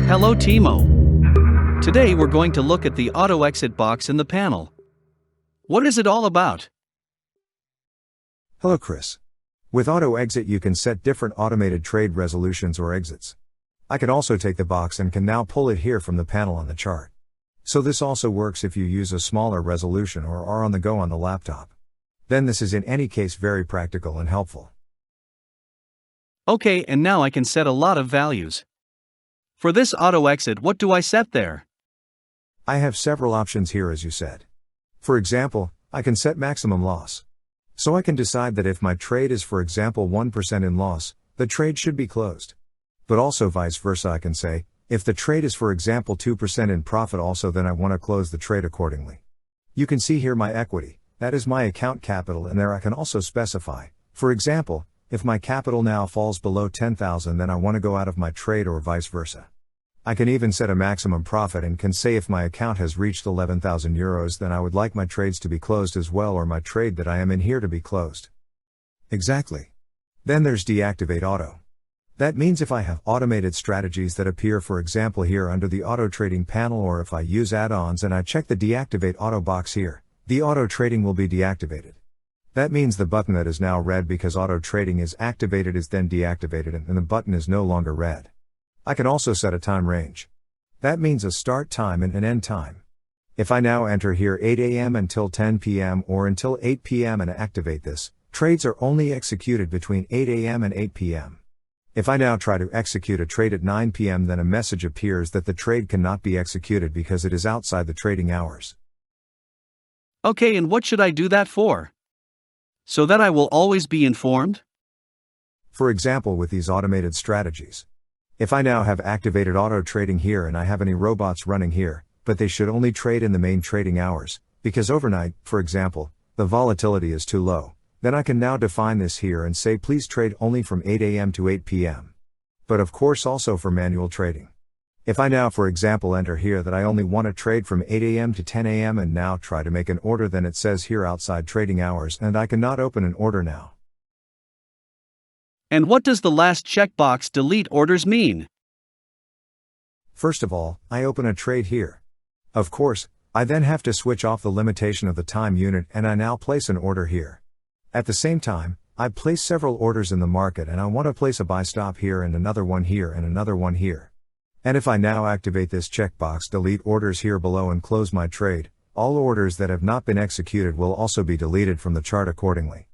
Hello Timo. Today we're going to look at the auto exit box in the panel. What is it all about? Hello Chris. With auto exit you can set different automated trade resolutions or exits. I can also take the box and can now pull it here from the panel on the chart. So this also works if you use a smaller resolution or are on the go on the laptop. Then this is in any case very practical and helpful. Okay, and now I can set a lot of values. For this auto exit, what do I set there? I have several options here as you said. For example, I can set maximum loss. So I can decide that if my trade is for example 1% in loss, the trade should be closed. But also vice versa I can say, if the trade is for example 2% in profit also then I want to close the trade accordingly. You can see here my equity, that is my account capital, and there I can also specify, for example, if my capital now falls below 10,000 then I want to go out of my trade or vice versa. I can even set a maximum profit and can say if my account has reached 11,000 euros then I would like my trades to be closed as well, or my trade that I am in here to be closed. Exactly. Then there's Deactivate Auto. That means if I have automated strategies that appear for example here under the auto trading panel, or if I use add-ons and I check the Deactivate Auto box here, the auto trading will be deactivated. That means the button that is now red because auto trading is activated is then deactivated and the button is no longer red. I can also set a time range. That means a start time and an end time. If I now enter here 8 a.m. until 10 p.m. or until 8 p.m. and activate this, trades are only executed between 8 a.m. and 8 p.m. If I now try to execute a trade at 9 p.m. then a message appears that the trade cannot be executed because it is outside the trading hours. Okay, and what should I do that for? So that I will always be informed? For example with these automated strategies. If I now have activated auto trading here and I have any robots running here, but they should only trade in the main trading hours, because overnight, for example, the volatility is too low, then I can now define this here and say please trade only from 8 a.m. to 8 p.m. But of course also for manual trading. If I now for example enter here that I only want to trade from 8 a.m. to 10 a.m. and now try to make an order, then it says here outside trading hours and I cannot open an order now. And what does the last checkbox delete orders mean? First of all, I open a trade here. Of course, I then have to switch off the limitation of the time unit and I now place an order here. At the same time, I place several orders in the market and I want to place a buy stop here and another one here and another one here. And if I now activate this checkbox delete orders here below and close my trade, all orders that have not been executed will also be deleted from the chart accordingly.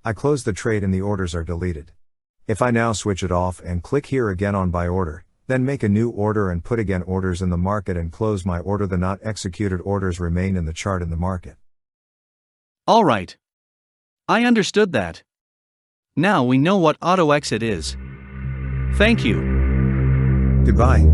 I close the trade and the orders are deleted. If I now switch it off and click here again on buy order, then make a new order and put again orders in the market and close my order, the not executed orders remain in the chart in the market. Alright. I understood that. Now we know what auto exit is. Thank you. Goodbye.